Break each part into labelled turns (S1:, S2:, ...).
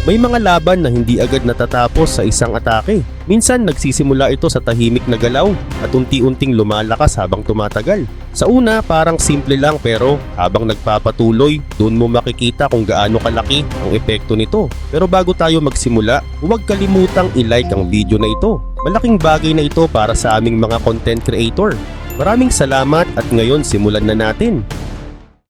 S1: May mga laban na hindi agad natatapos sa isang atake. Minsan nagsisimula ito sa tahimik na galaw at unti-unting lumalakas habang tumatagal. Sa una parang simple lang pero habang nagpapatuloy, doon mo makikita kung gaano kalaki ang epekto nito. Pero bago tayo magsimula, huwag kalimutang i-like ang video na ito. Malaking bagay na ito para sa aming mga content creator. Maraming salamat at ngayon simulan na natin.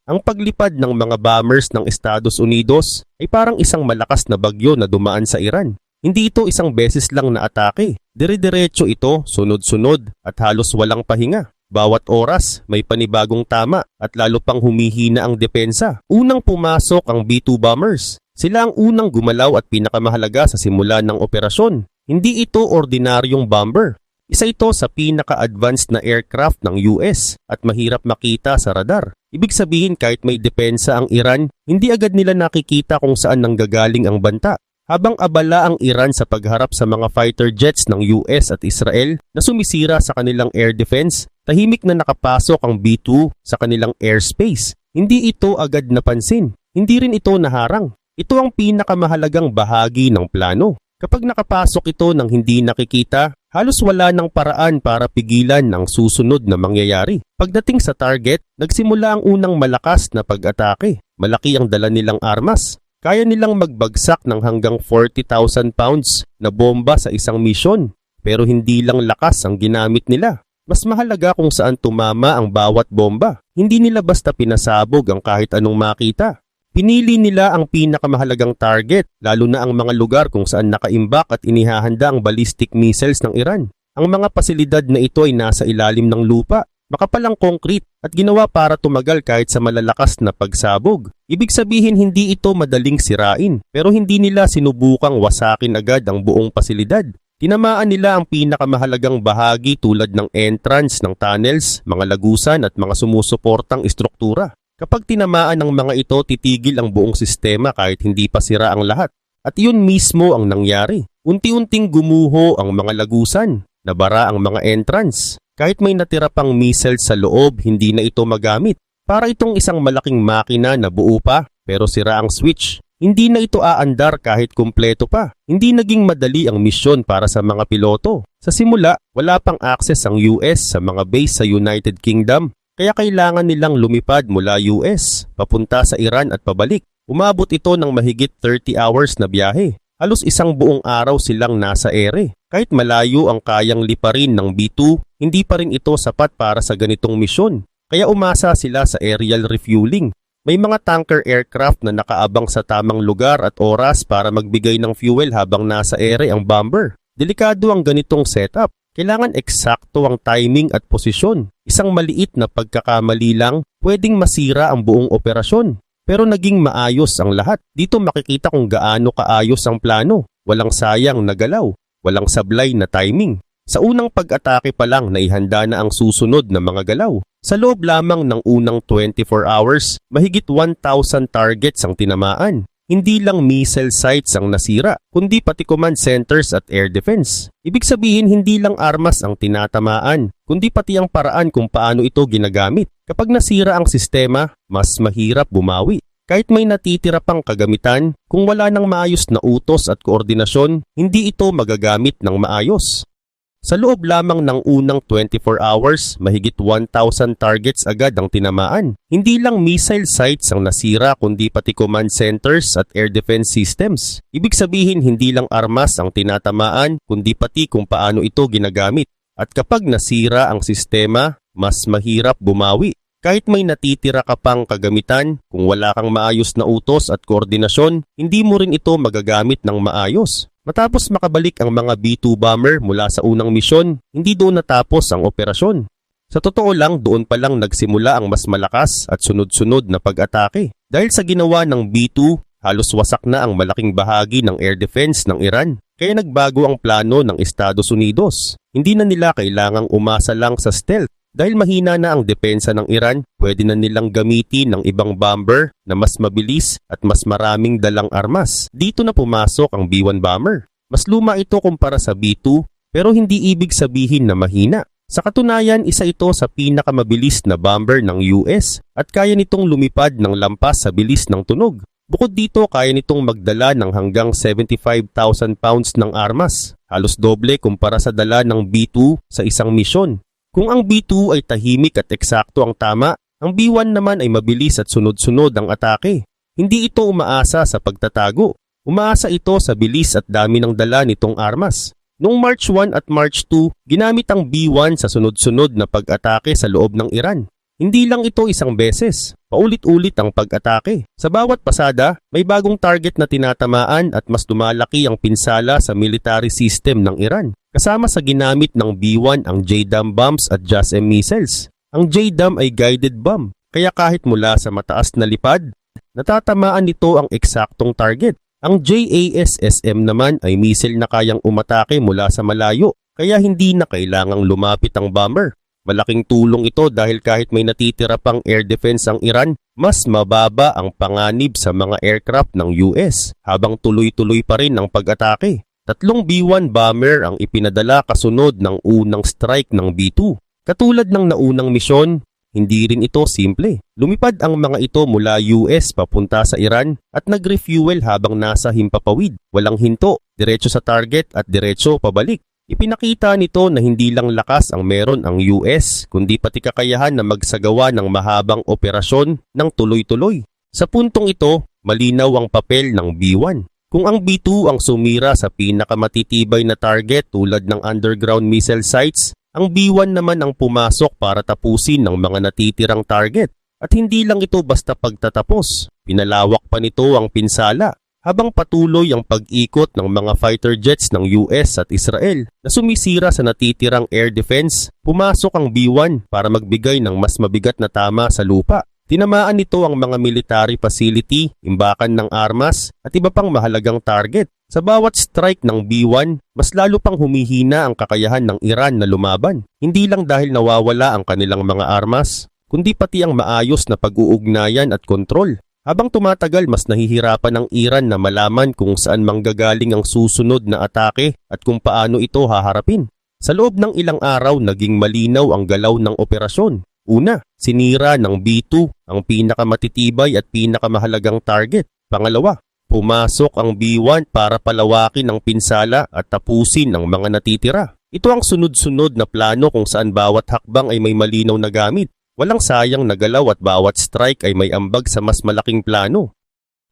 S1: Ang paglipad ng mga bombers ng Estados Unidos ay parang isang malakas na bagyo na dumaan sa Iran. Hindi ito isang beses lang na atake. Dire-diretso ito, sunod-sunod at halos walang pahinga. Bawat oras may panibagong tama at lalo pang humihina ang depensa. Unang pumasok ang B-2 bombers. Sila ang unang gumalaw at pinakamahalaga sa simula ng operasyon. Hindi ito ordinaryong bomber. Isa ito sa pinaka-advanced na aircraft ng US at mahirap makita sa radar. Ibig sabihin kahit may depensa ang Iran, hindi agad nila nakikita kung saan nanggagaling ang banta. Habang abala ang Iran sa pagharap sa mga fighter jets ng US at Israel na sumisira sa kanilang air defense, tahimik na nakapasok ang B-2 sa kanilang airspace. Hindi ito agad napansin. Hindi rin ito naharang. Ito ang pinakamahalagang bahagi ng plano. Kapag nakapasok ito ng hindi nakikita, halos wala ng paraan para pigilan ang susunod na mangyayari. Pagdating sa target, nagsimula ang unang malakas na pag-atake. Malaki ang dala nilang armas. Kaya nilang magbagsak ng hanggang 40,000 pounds na bomba sa isang misyon. Pero hindi lang lakas ang ginamit nila. Mas mahalaga kung saan tumama ang bawat bomba. Hindi nila basta pinasabog ang kahit anong makita. Pinili nila ang pinakamahalagang target, lalo na ang mga lugar kung saan nakaimbak at inihahanda ang ballistic missiles ng Iran. Ang mga pasilidad na ito ay nasa ilalim ng lupa, makapalang concrete at ginawa para tumagal kahit sa malalakas na pagsabog. Ibig sabihin hindi ito madaling sirain, pero hindi nila sinubukang wasakin agad ang buong pasilidad. Tinamaan nila ang pinakamahalagang bahagi tulad ng entrance ng tunnels, mga lagusan at mga sumusuportang istruktura. Kapag tinamaan ng mga ito, titigil ang buong sistema kahit hindi pa sira ang lahat. At iyon mismo ang nangyari. Unti-unting gumuho ang mga lagusan, nabara ang mga entrance. Kahit may natira pang missile sa loob, hindi na ito magamit. Para itong isang malaking makina na buo pa, pero sira ang switch. Hindi na ito aandar kahit kumpleto pa. Hindi naging madali ang misyon para sa mga piloto. Sa simula, wala pang access ang US sa mga base sa United Kingdom. Kaya kailangan nilang lumipad mula US, papunta sa Iran at pabalik. Umabot ito ng mahigit 30 hours na biyahe. Halos isang buong araw silang nasa ere. Kahit malayo ang kayang liparin ng B-2, hindi pa rin ito sapat para sa ganitong misyon. Kaya umasa sila sa aerial refueling. May mga tanker aircraft na nakaabang sa tamang lugar at oras para magbigay ng fuel habang nasa ere ang bomber. Delikado ang ganitong setup. Kailangan eksakto ang timing at posisyon. Isang maliit na pagkakamali lang, pwedeng masira ang buong operasyon. Pero naging maayos ang lahat. Dito makikita kung gaano kaayos ang plano. Walang sayang na galaw, walang sablay na timing. Sa unang pag-atake pa lang naihanda na ang susunod na mga galaw. Sa loob lamang ng unang 24 hours, mahigit 1,000 targets ang tinamaan. Hindi lang missile sites ang nasira, kundi pati command centers at air defense. Ibig sabihin hindi lang armas ang tinatamaan, kundi pati ang paraan kung paano ito ginagamit. Kapag nasira ang sistema, mas mahirap bumawi. Kahit may natitira pang kagamitan, kung wala nang maayos na utos at koordinasyon, hindi ito magagamit ng maayos. Sa loob lamang ng unang 24 hours, mahigit 1,000 targets agad ang tinamaan. Hindi lang missile sites ang nasira kundi pati command centers at air defense systems. Ibig sabihin hindi lang armas ang tinatamaan kundi pati kung paano ito ginagamit. At kapag nasira ang sistema, mas mahirap bumawi. Kahit may natitira ka pang kagamitan, kung wala kang maayos na utos at koordinasyon, hindi mo rin ito magagamit ng maayos. Matapos makabalik ang mga B-2 bomber mula sa unang misyon, hindi doon natapos ang operasyon. Sa totoo lang, doon pa lang nagsimula ang mas malakas at sunod-sunod na pag-atake. Dahil sa ginawa ng B-2, halos wasak na ang malaking bahagi ng air defense ng Iran. Kaya nagbago ang plano ng Estados Unidos. Hindi na nila kailangang umasa lang sa stealth. Dahil mahina na ang depensa ng Iran, pwede na nilang gamitin ng ibang bomber na mas mabilis at mas maraming dalang armas. Dito na pumasok ang B-1 bomber. Mas luma ito kumpara sa B-2 pero hindi ibig sabihin na mahina. Sa katunayan, isa ito sa pinakamabilis na bomber ng US at kaya nitong lumipad ng lampas sa bilis ng tunog. Bukod dito, kaya nitong magdala ng hanggang 75,000 pounds ng armas, halos doble kumpara sa dala ng B2 sa isang misyon. Kung ang B2 ay tahimik at eksakto ang tama, ang B1 naman ay mabilis at sunod-sunod ang atake. Hindi ito umaasa sa pagtatago. Umaasa ito sa bilis at dami ng dala nitong armas. Noong March 1 at March 2, ginamit ang B1 sa sunod-sunod na pag-atake sa loob ng Iran. Hindi lang ito isang beses, paulit-ulit ang pag-atake. Sa bawat pasada, may bagong target na tinatamaan at mas lumalaki ang pinsala sa military system ng Iran. Kasama sa ginamit ng B1 ang JDAM bombs at JASSM missiles. Ang JDAM ay guided bomb, kaya kahit mula sa mataas na lipad, natatamaan nito ang eksaktong target. Ang JASSM naman ay missile na kayang umatake mula sa malayo, kaya hindi na kailangang lumapit ang bomber. Malaking tulong ito dahil kahit may natitira pang air defense ang Iran, mas mababa ang panganib sa mga aircraft ng US habang tuloy-tuloy pa rin ang pag-atake. 3 B1 bomber ang ipinadala kasunod ng unang strike ng B2. Katulad ng naunang misyon, hindi rin ito simple. Lumipad ang mga ito mula US papunta sa Iran at nag-refuel habang nasa himpapawid. Walang hinto, diretso sa target at diretso pabalik. Ipinakita nito na hindi lang lakas ang meron ang US, kundi pati kakayahan na magsagawa ng mahabang operasyon ng tuloy-tuloy. Sa puntong ito, malinaw ang papel ng B1. Kung ang B2 ang sumira sa pinakamatitibay na target tulad ng underground missile sites, ang B1 naman ang pumasok para tapusin ng mga natitirang target. At hindi lang ito basta pagtatapos, pinalawak pa nito ang pinsala. Habang patuloy ang pag-ikot ng mga fighter jets ng US at Israel na sumisira sa natitirang air defense, pumasok ang B1 para magbigay ng mas mabigat na tama sa lupa. Tinamaan nito ang mga military facility, imbakan ng armas at iba pang mahalagang target. Sa bawat strike ng B1, mas lalo pang humihina ang kakayahan ng Iran na lumaban. Hindi lang dahil nawawala ang kanilang mga armas, kundi pati ang maayos na pag-uugnayan at kontrol. Habang tumatagal, mas nahihirapan ang Iran na malaman kung saan manggagaling ang susunod na atake at kung paano ito haharapin. Sa loob ng ilang araw, naging malinaw ang galaw ng operasyon. Una, sinira ng B2 ang pinakamatitibay at pinakamahalagang target. Pangalawa, pumasok ang B1 para palawakin ang pinsala at tapusin ang mga natitira. Ito ang sunod-sunod na plano kung saan bawat hakbang ay may malinaw na gamit. Walang sayang na galaw at bawat strike ay may ambag sa mas malaking plano.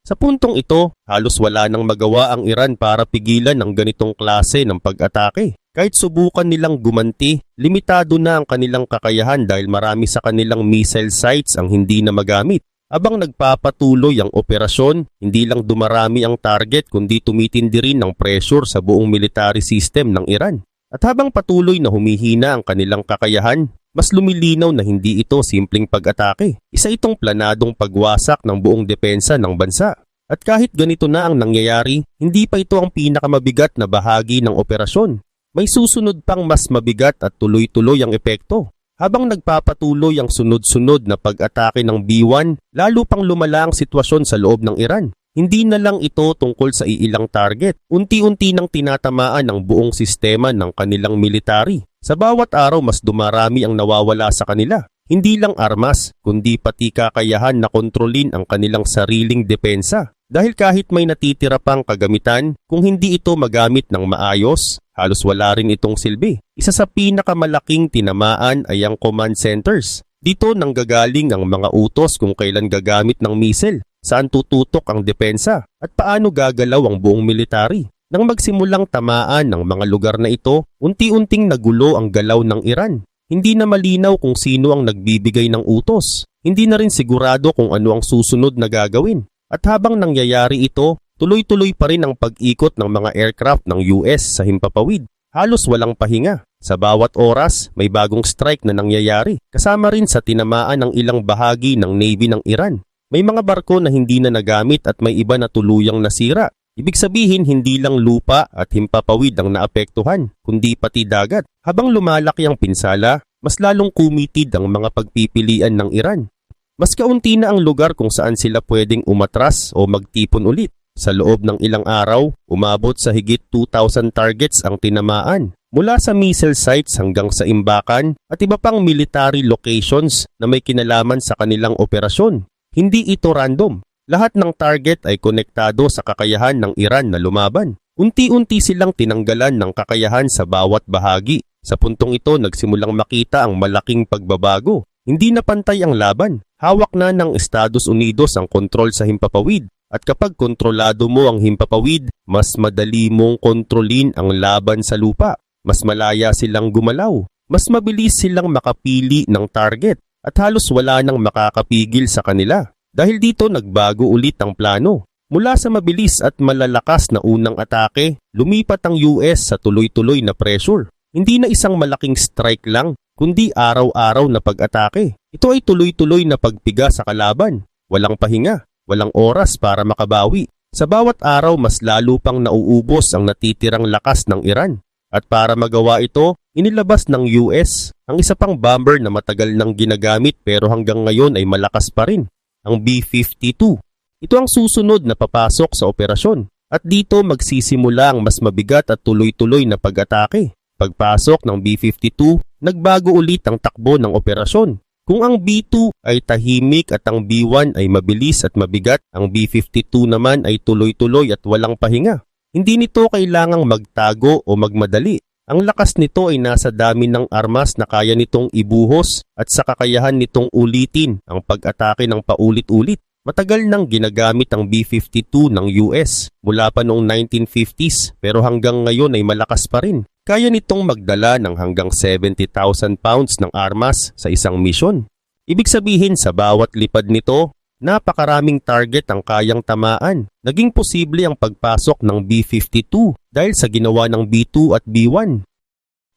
S1: Sa puntong ito, halos wala nang magawa ang Iran para pigilan ang ganitong klase ng pag-atake. Kahit subukan nilang gumanti, limitado na ang kanilang kakayahan dahil marami sa kanilang missile sites ang hindi na magamit. Abang nagpapatuloy ang operasyon, hindi lang dumarami ang target kundi tumitindi rin ang pressure sa buong military system ng Iran. At habang patuloy na humihina ang kanilang kakayahan, mas lumilinaw na hindi ito simpleng pag-atake. Isa itong planadong pagwasak ng buong depensa ng bansa. At kahit ganito na ang nangyayari, hindi pa ito ang pinakamabigat na bahagi ng operasyon. May susunod pang mas mabigat at tuloy-tuloy ang epekto. Habang nagpapatuloy ang sunod-sunod na pag-atake ng B1, lalo pang lumala ang sitwasyon sa loob ng Iran. Hindi na lang ito tungkol sa iilang target. Unti-unti nang tinatamaan ang buong sistema ng kanilang military. Sa bawat araw mas dumarami ang nawawala sa kanila. Hindi lang armas, kundi pati kakayahan na kontrolin ang kanilang sariling depensa. Dahil kahit may natitira pang kagamitan, kung hindi ito magamit ng maayos, halos wala rin itong silbi. Isa sa pinakamalaking tinamaan ay ang command centers. Dito nanggagaling ang mga utos kung kailan gagamit ng missile, saan tututok ang depensa, at paano gagalaw ang buong military. Nang magsimulang tamaan ng mga lugar na ito, unti-unting nagulo ang galaw ng Iran. Hindi na malinaw kung sino ang nagbibigay ng utos. Hindi na rin sigurado kung ano ang susunod na gagawin. At habang nangyayari ito, tuloy-tuloy pa rin ang pag-ikot ng mga aircraft ng US sa himpapawid. Halos walang pahinga. Sa bawat oras, may bagong strike na nangyayari. Kasama rin sa tinamaan ng ilang bahagi ng Navy ng Iran. May mga barko na hindi na nagamit at may iba na tuluyang nasira. Ibig sabihin, hindi lang lupa at himpapawid ang naapektuhan, kundi pati dagat. Habang lumalaki ang pinsala, mas lalong kumitid ang mga pagpipilian ng Iran. Mas kaunti na ang lugar kung saan sila pwedeng umatras o magtipon ulit. Sa loob ng ilang araw, umabot sa higit 2,000 targets ang tinamaan. Mula sa missile sites hanggang sa imbakan at iba pang military locations na may kinalaman sa kanilang operasyon. Hindi ito random. Lahat ng target ay konektado sa kakayahan ng Iran na lumaban. Unti-unti silang tinanggalan ng kakayahan sa bawat bahagi. Sa puntong ito nagsimulang makita ang malaking pagbabago. Hindi na pantay ang laban. Hawak na ng Estados Unidos ang kontrol sa himpapawid. At kapag kontrolado mo ang himpapawid, mas madali mong kontrolin ang laban sa lupa. Mas malaya silang gumalaw. Mas mabilis silang makapili ng target. At halos wala nang makakapigil sa kanila. Dahil dito nagbago ulit ang plano. Mula sa mabilis at malalakas na unang atake, lumipat ang US sa tuloy-tuloy na pressure. Hindi na isang malaking strike lang, kundi araw-araw na pag-atake. Ito ay tuloy-tuloy na pagpiga sa kalaban. Walang pahinga. Walang oras para makabawi. Sa bawat araw mas lalo pang nauubos ang natitirang lakas ng Iran. At para magawa ito, inilabas ng US ang isa pang bomber na matagal nang ginagamit pero hanggang ngayon ay malakas pa rin, ang B-52. Ito ang susunod na papasok sa operasyon. At dito magsisimula ang mas mabigat at tuloy-tuloy na pag-atake. Pagpasok ng B-52, nagbago ulit ang takbo ng operasyon. Kung ang B-2 ay tahimik at ang B-1 ay mabilis at mabigat, ang B-52 naman ay tuloy-tuloy at walang pahinga. Hindi nito kailangang magtago o magmadali. Ang lakas nito ay nasa dami ng armas na kaya nitong ibuhos at sa kakayahan nitong ulitin ang pag-atake ng paulit-ulit. Matagal nang ginagamit ang B-52 ng US mula pa noong 1950s pero hanggang ngayon ay malakas pa rin. Kaya nitong magdala ng hanggang 70,000 pounds ng armas sa isang misyon. Ibig sabihin sa bawat lipad nito, napakaraming target ang kayang tamaan. Naging posible ang pagpasok ng B-52 dahil sa ginawa ng B-2 at B-1.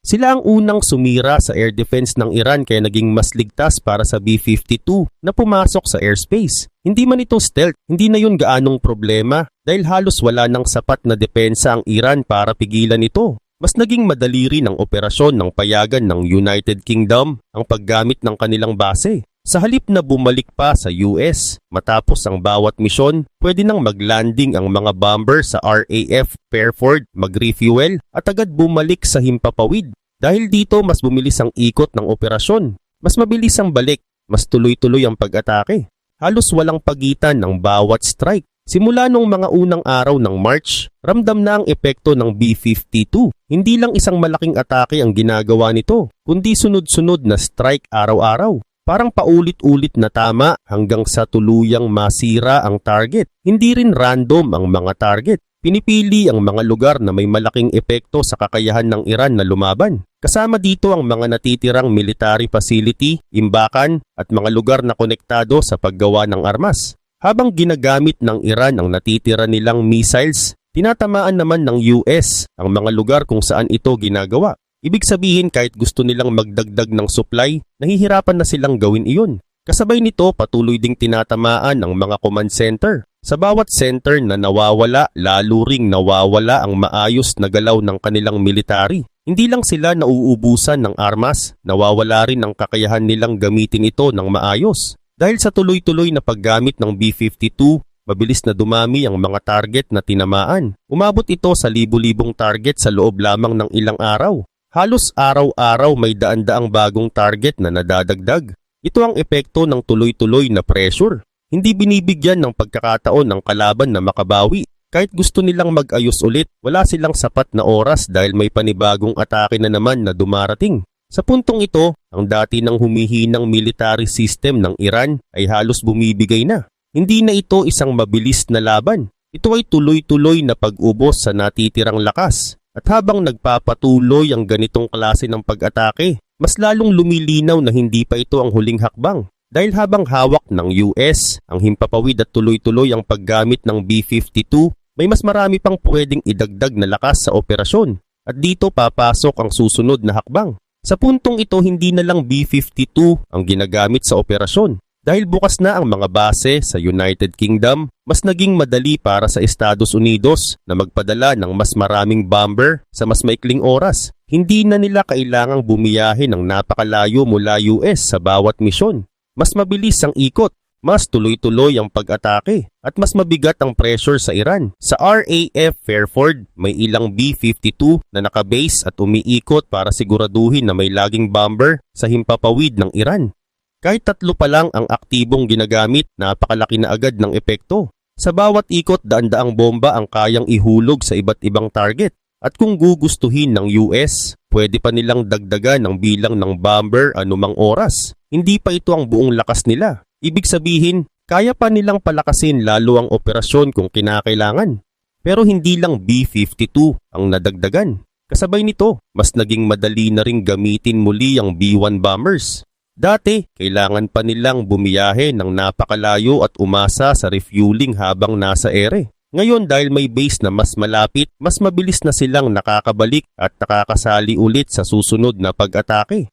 S1: Sila ang unang sumira sa air defense ng Iran kaya naging mas ligtas para sa B-52 na pumasok sa airspace. Hindi man ito stealth, hindi na yun gaanong problema dahil halos wala nang sapat na depensa ang Iran para pigilan ito. Mas naging madali rin ang operasyon ng payagan ng United Kingdom ang paggamit ng kanilang base. Sa halip na bumalik pa sa US, matapos ang bawat misyon, pwede nang maglanding ang mga bomber sa RAF Fairford, mag-refuel at agad bumalik sa himpapawid. Dahil dito mas bumilis ang ikot ng operasyon, mas mabilis ang balik, mas tuloy-tuloy ang pag-atake. Halos walang pagitan ng bawat strike. Simula nung mga unang araw ng March, ramdam na ang epekto ng B-52. Hindi lang isang malaking atake ang ginagawa nito, kundi sunod-sunod na strike araw-araw. Parang paulit-ulit na tama hanggang sa tuluyang masira ang target. Hindi rin random ang mga target. Pinipili ang mga lugar na may malaking epekto sa kakayahan ng Iran na lumaban. Kasama dito ang mga natitirang military facility, imbakan at mga lugar na konektado sa paggawa ng armas. Habang ginagamit ng Iran ang natitira nilang missiles, tinatamaan naman ng US ang mga lugar kung saan ito ginagawa. Ibig sabihin kahit gusto nilang magdagdag ng supply, nahihirapan na silang gawin iyon. Kasabay nito patuloy ding tinatamaan ang mga command center. Sa bawat center na nawawala, lalo ring nawawala ang maayos na galaw ng kanilang military. Hindi lang sila nauubusan ng armas, nawawala rin ang kakayahan nilang gamitin ito ng maayos. Dahil sa tuloy-tuloy na paggamit ng B-52, mabilis na dumami ang mga target na tinamaan. Umabot ito sa libu-libong target sa loob lamang ng ilang araw. Halos araw-araw may daan-daang bagong target na nadadagdag. Ito ang epekto ng tuloy-tuloy na pressure. Hindi binibigyan ng pagkakataon ng kalaban na makabawi. Kahit gusto nilang mag-ayos ulit, wala silang sapat na oras dahil may panibagong atake na naman na dumarating. Sa puntong ito, ang dati nang humihinang military system ng Iran ay halos bumibigay na. Hindi na ito isang mabilis na laban. Ito ay tuloy-tuloy na pag-ubos sa natitirang lakas. At habang nagpapatuloy ang ganitong klase ng pag-atake, mas lalong lumilinaw na hindi pa ito ang huling hakbang. Dahil habang hawak ng US ang himpapawid at tuloy-tuloy ang paggamit ng B-52, may mas marami pang pwedeng idagdag na lakas sa operasyon. At dito papasok ang susunod na hakbang. Sa puntong ito, hindi na lang B-52 ang ginagamit sa operasyon. Dahil bukas na ang mga base sa United Kingdom, mas naging madali para sa Estados Unidos na magpadala ng mas maraming bomber sa mas maikling oras. Hindi na nila kailangang bumiyahe ng napakalayo mula US sa bawat misyon. Mas mabilis ang ikot, mas tuloy-tuloy ang pag-atake, at mas mabigat ang pressure sa Iran. Sa RAF Fairford, may ilang B-52 na nakabase at umiikot para siguraduhin na may laging bomber sa himpapawid ng Iran. Kahit 3 pa lang ang aktibong ginagamit, napakalaki na agad ng epekto. Sa bawat ikot, daan-daang bomba ang kayang ihulog sa iba't ibang target. At kung gugustuhin ng US, pwede pa nilang dagdagan ang bilang ng bomber anumang oras. Hindi pa ito ang buong lakas nila. Ibig sabihin, kaya pa nilang palakasin lalo ang operasyon kung kinakailangan. Pero hindi lang B-52 ang nadagdagan. Kasabay nito, mas naging madali na ring gamitin muli ang B-1 bombers. Dati, kailangan pa nilang bumiyahe ng napakalayo at umasa sa refueling habang nasa ere. Ngayon dahil may base na mas malapit, mas mabilis na silang nakakabalik at nakakasali ulit sa susunod na pag-atake.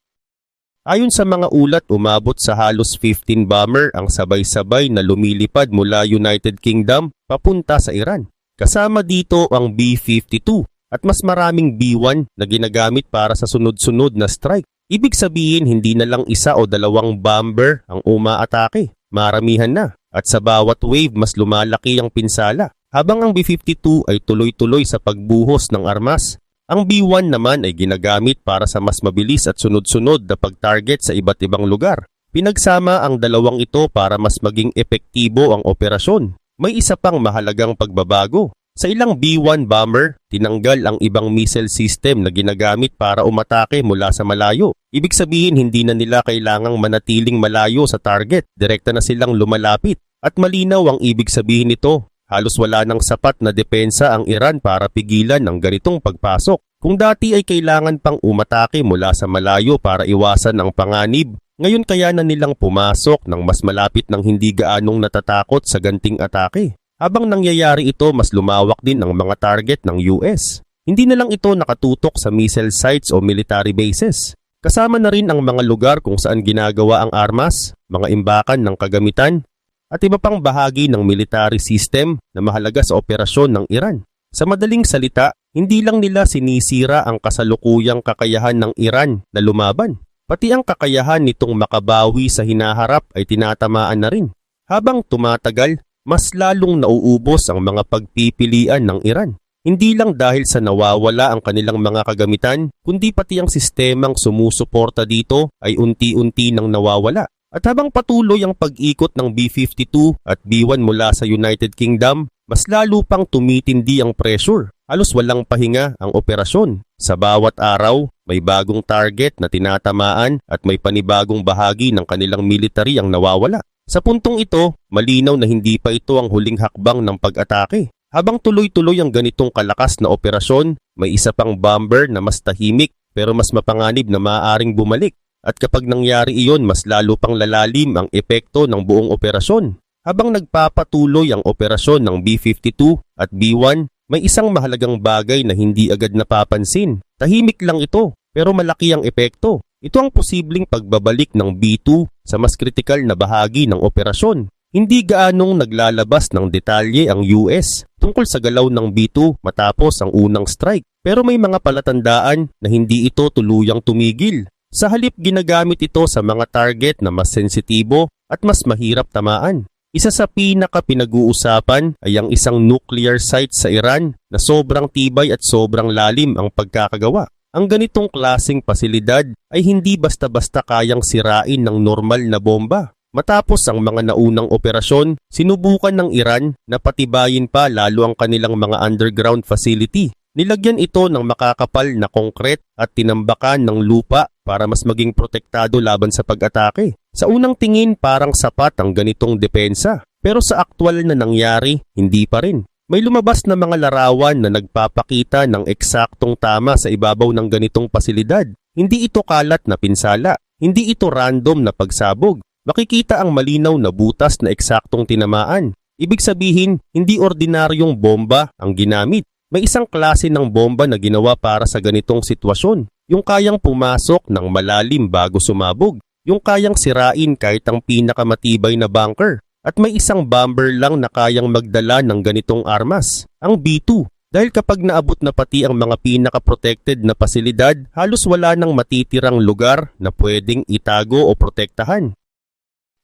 S1: Ayon sa mga ulat, umabot sa halos 15 bomber ang sabay-sabay na lumilipad mula United Kingdom papunta sa Iran. Kasama dito ang B-52 at mas maraming B-1 na ginagamit para sa sunod-sunod na strike. Ibig sabihin hindi na lang 1 o 2 bomber ang umaatake, maramihan na. At sa bawat wave mas lumalaki ang pinsala. Habang ang B-52 ay tuloy-tuloy sa pagbuhos ng armas, ang B-1 naman ay ginagamit para sa mas mabilis at sunod-sunod na pag-target sa iba't ibang lugar. Pinagsama ang dalawang ito para mas maging epektibo ang operasyon. May isa pang mahalagang pagbabago. Sa ilang B-1 bomber, tinanggal ang ibang missile system na ginagamit para umatake mula sa malayo. Ibig sabihin hindi na nila kailangang manatiling malayo sa target, direkta na silang lumalapit. At malinaw ang ibig sabihin nito, halos wala nang sapat na depensa ang Iran para pigilan ang ganitong pagpasok. Kung dati ay kailangan pang umatake mula sa malayo para iwasan ang panganib, ngayon kaya na nilang pumasok ng mas malapit ng hindi gaanong natatakot sa ganting atake. Habang nangyayari ito, mas lumawak din ang mga target ng US. Hindi na lang ito nakatutok sa missile sites o military bases. Kasama na rin ang mga lugar kung saan ginagawa ang armas, mga imbakan ng kagamitan, at iba pang bahagi ng military system na mahalaga sa operasyon ng Iran. Sa madaling salita, hindi lang nila sinisira ang kasalukuyang kakayahan ng Iran na lumaban. Pati ang kakayahan nitong makabawi sa hinaharap ay tinatamaan na rin. Habang tumatagal, mas lalong nauubos ang mga pagpipilian ng Iran. Hindi lang dahil sa nawawala ang kanilang mga kagamitan, kundi pati ang sistemang sumusuporta dito ay unti-unti nang nawawala. At habang patuloy ang pag-ikot ng B-52 at B-1 mula sa United Kingdom, mas lalo pang tumitindi ang pressure. Halos walang pahinga ang operasyon. Sa bawat araw, may bagong target na tinatamaan at may panibagong bahagi ng kanilang military ang nawawala. Sa puntong ito, malinaw na hindi pa ito ang huling hakbang ng pag-atake. Habang tuloy-tuloy ang ganitong kalakas na operasyon, may isa pang bomber na mas tahimik pero mas mapanganib na maaaring bumalik. At kapag nangyari iyon, mas lalo pang lalalim ang epekto ng buong operasyon. Habang nagpapatuloy ang operasyon ng B-52 at B-1, may isang mahalagang bagay na hindi agad napapansin. Tahimik lang ito, pero malaki ang epekto. Ito ang posibleng pagbabalik ng B-2 sa mas kritikal na bahagi ng operasyon. Hindi gaanong naglalabas ng detalye ang US tungkol sa galaw ng B-2 matapos ang unang strike. Pero may mga palatandaan na hindi ito tuluyang tumigil. Sa halip ginagamit ito sa mga target na mas sensitibo at mas mahirap tamaan. Isa sa pinaka-pinag-uusapan ay ang isang nuclear site sa Iran na sobrang tibay at sobrang lalim ang pagkakagawa. Ang ganitong klaseng pasilidad ay hindi basta-basta kayang sirain ng normal na bomba. Matapos ang mga naunang operasyon, sinubukan ng Iran na patibayin pa lalo ang kanilang mga underground facility. Nilagyan ito ng makakapal na konkret at tinambakan ng lupa para mas maging protektado laban sa pag-atake. Sa unang tingin parang sapat ang ganitong depensa, pero sa aktwal na nangyari, hindi pa rin. May lumabas na mga larawan na nagpapakita ng eksaktong tama sa ibabaw ng ganitong pasilidad. Hindi ito kalat na pinsala, hindi ito random na pagsabog. Makikita ang malinaw na butas na eksaktong tinamaan. Ibig sabihin, hindi ordinaryong bomba ang ginamit. May isang klase ng bomba na ginawa para sa ganitong sitwasyon. Yung kayang pumasok ng malalim bago sumabog. Yung kayang sirain kahit ang pinakamatibay na bunker. At may isang bomber lang na kayang magdala ng ganitong armas, ang B-2. Dahil kapag naabot na pati ang mga pinaka-protected na pasilidad, halos wala nang matitirang lugar na pwedeng itago o protektahan.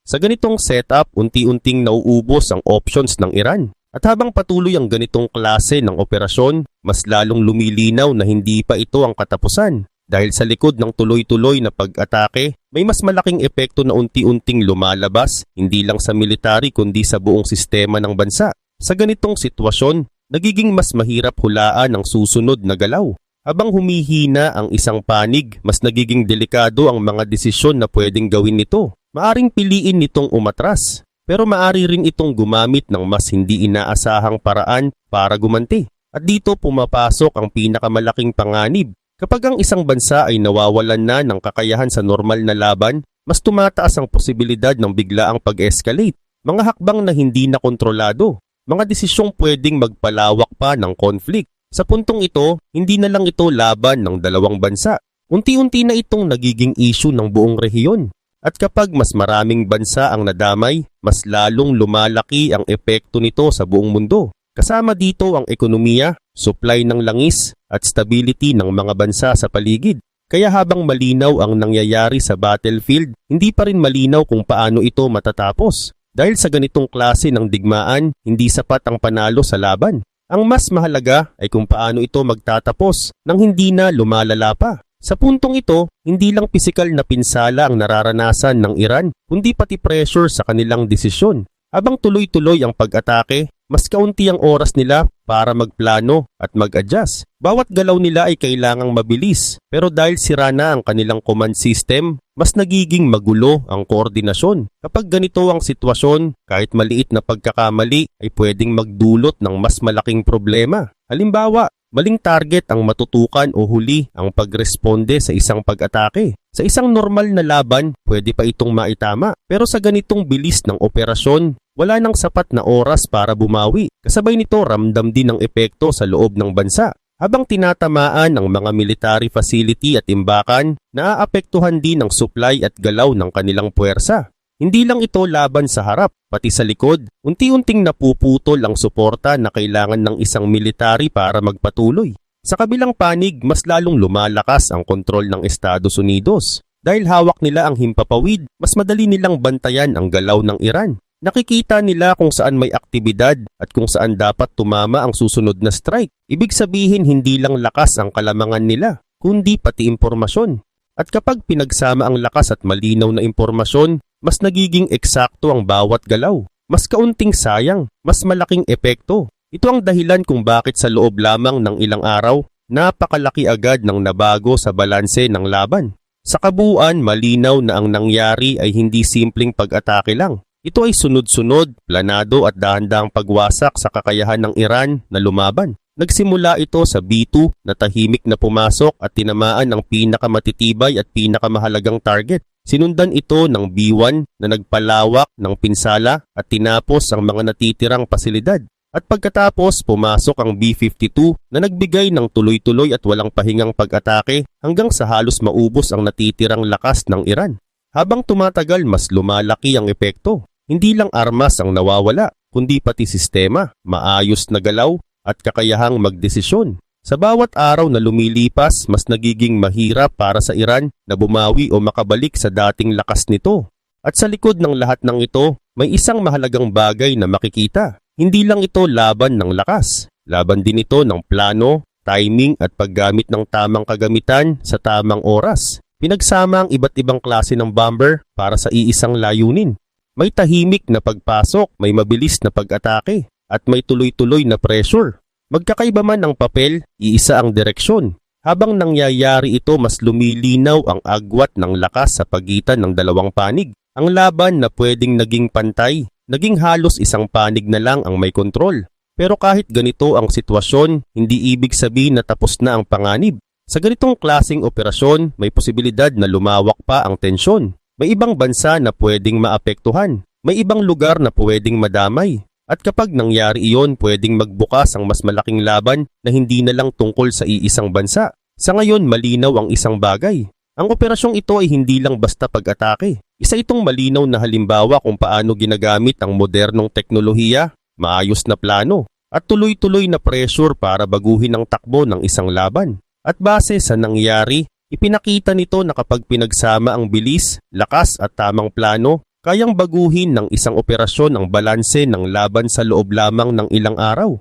S1: Sa ganitong setup, unti-unting nauubos ang options ng Iran. At habang patuloy ang ganitong klase ng operasyon, mas lalong lumilinaw na hindi pa ito ang katapusan. Dahil sa likod ng tuloy-tuloy na pag-atake, may mas malaking epekto na unti-unting lumalabas hindi lang sa military kundi sa buong sistema ng bansa. Sa ganitong sitwasyon, nagiging mas mahirap hulaan ang susunod na galaw. Habang humihina ang isang panig, mas nagiging delikado ang mga desisyon na pwedeng gawin nito. Maaring piliin nitong umatras, pero maari rin itong gumamit ng mas hindi inaasahang paraan para gumanti. At dito pumapasok ang pinakamalaking panganib. Kapag ang isang bansa ay nawawalan na ng kakayahan sa normal na laban, mas tumataas ang posibilidad ng biglaang pag-escalate. Mga hakbang na hindi na kontrolado. Mga desisyong pwedeng magpalawak pa ng conflict. Sa puntong ito, hindi na lang ito laban ng dalawang bansa. Unti-unti na itong nagiging issue ng buong rehiyon. At kapag mas maraming bansa ang nadamay, mas lalong lumalaki ang epekto nito sa buong mundo. Kasama dito ang ekonomiya, supply ng langis, at stability ng mga bansa sa paligid. Kaya habang malinaw ang nangyayari sa battlefield, hindi pa rin malinaw kung paano ito matatapos. Dahil sa ganitong klase ng digmaan, hindi sapat ang panalo sa laban. Ang mas mahalaga ay kung paano ito magtatapos nang hindi na lumalala pa. Sa puntong ito, hindi lang pisikal na pinsala ang nararanasan ng Iran, kundi pati pressure sa kanilang desisyon. Habang tuloy-tuloy ang pag-atake, mas kaunti ang oras nila para magplano at mag-adjust. Bawat galaw nila ay kailangang mabilis, pero dahil sira na ang kanilang command system, mas nagiging magulo ang koordinasyon. Kapag ganito ang sitwasyon, kahit maliit na pagkakamali ay pwedeng magdulot ng mas malaking problema. Halimbawa, maling target ang matutukan o huli ang pagresponde sa isang pag-atake. Sa isang normal na laban, pwede pa itong maitama. Pero sa ganitong bilis ng operasyon, wala nang sapat na oras para bumawi. Kasabay nito ramdam din ang epekto sa loob ng bansa. Habang tinatamaan ang mga military facility at imbakan, naaapektuhan din ang supply at galaw ng kanilang puwersa. Hindi lang ito laban sa harap, pati sa likod, unti-unting napuputol ang suporta na kailangan ng isang military para magpatuloy. Sa kabilang panig, mas lalong lumalakas ang kontrol ng Estados Unidos. Dahil hawak nila ang himpapawid, mas madali nilang bantayan ang galaw ng Iran. Nakikita nila kung saan may aktibidad at kung saan dapat tumama ang susunod na strike. Ibig sabihin hindi lang lakas ang kalamangan nila, kundi pati impormasyon. At kapag pinagsama ang lakas at malinaw na impormasyon, mas nagiging eksakto ang bawat galaw. Mas kaunting sayang, mas malaking epekto. Ito ang dahilan kung bakit sa loob lamang ng ilang araw, napakalaki agad ng nabago sa balanse ng laban. Sa kabuuan, malinaw na ang nangyari ay hindi simpleng pag-atake lang. Ito ay sunod-sunod, planado at dahan-dahang pagwasak sa kakayahan ng Iran na lumaban. Nagsimula ito sa B2 na tahimik na pumasok at tinamaan ang pinakamatitibay at pinakamahalagang target. Sinundan ito ng B1 na nagpalawak ng pinsala at tinapos ang mga natitirang pasilidad. At pagkatapos pumasok ang B52 na nagbigay ng tuloy-tuloy at walang pahingang pag-atake hanggang sa halos maubos ang natitirang lakas ng Iran. Habang tumatagal mas lumalaki ang epekto. Hindi lang armas ang nawawala, kundi pati sistema, maayos na galaw at kakayahang magdesisyon. Sa bawat araw na lumilipas, mas nagiging mahirap para sa Iran na bumawi o makabalik sa dating lakas nito. At sa likod ng lahat ng ito, may isang mahalagang bagay na makikita. Hindi lang ito laban ng lakas, laban din ito ng plano, timing at paggamit ng tamang kagamitan sa tamang oras. Pinagsama ang iba't ibang klase ng bomber para sa iisang layunin. May tahimik na pagpasok, may mabilis na pag-atake, at may tuloy-tuloy na pressure. Magkakaiba man ang papel, iisa ang direksyon. Habang nangyayari ito, mas lumilinaw ang agwat ng lakas sa pagitan ng dalawang panig. Ang laban na pwedeng naging pantay, naging halos isang panig na lang ang may kontrol. Pero kahit ganito ang sitwasyon, hindi ibig sabihin na tapos na ang panganib. Sa ganitong klaseng operasyon, may posibilidad na lumawak pa ang tensyon. May ibang bansa na pwedeng maapektuhan. May ibang lugar na pwedeng madamay. At kapag nangyari iyon, pwedeng magbukas ang mas malaking laban na hindi na lang tungkol sa iisang bansa. Sa ngayon, malinaw ang isang bagay. Ang operasyong ito ay hindi lang basta pag-atake. Isa itong malinaw na halimbawa kung paano ginagamit ang modernong teknolohiya, maayos na plano, at tuloy-tuloy na pressure para baguhin ang takbo ng isang laban. At base sa nangyari, ipinakita nito na kapag pinagsama ang bilis, lakas at tamang plano, kayang baguhin ng isang operasyon ang balanse ng laban sa loob lamang ng ilang araw.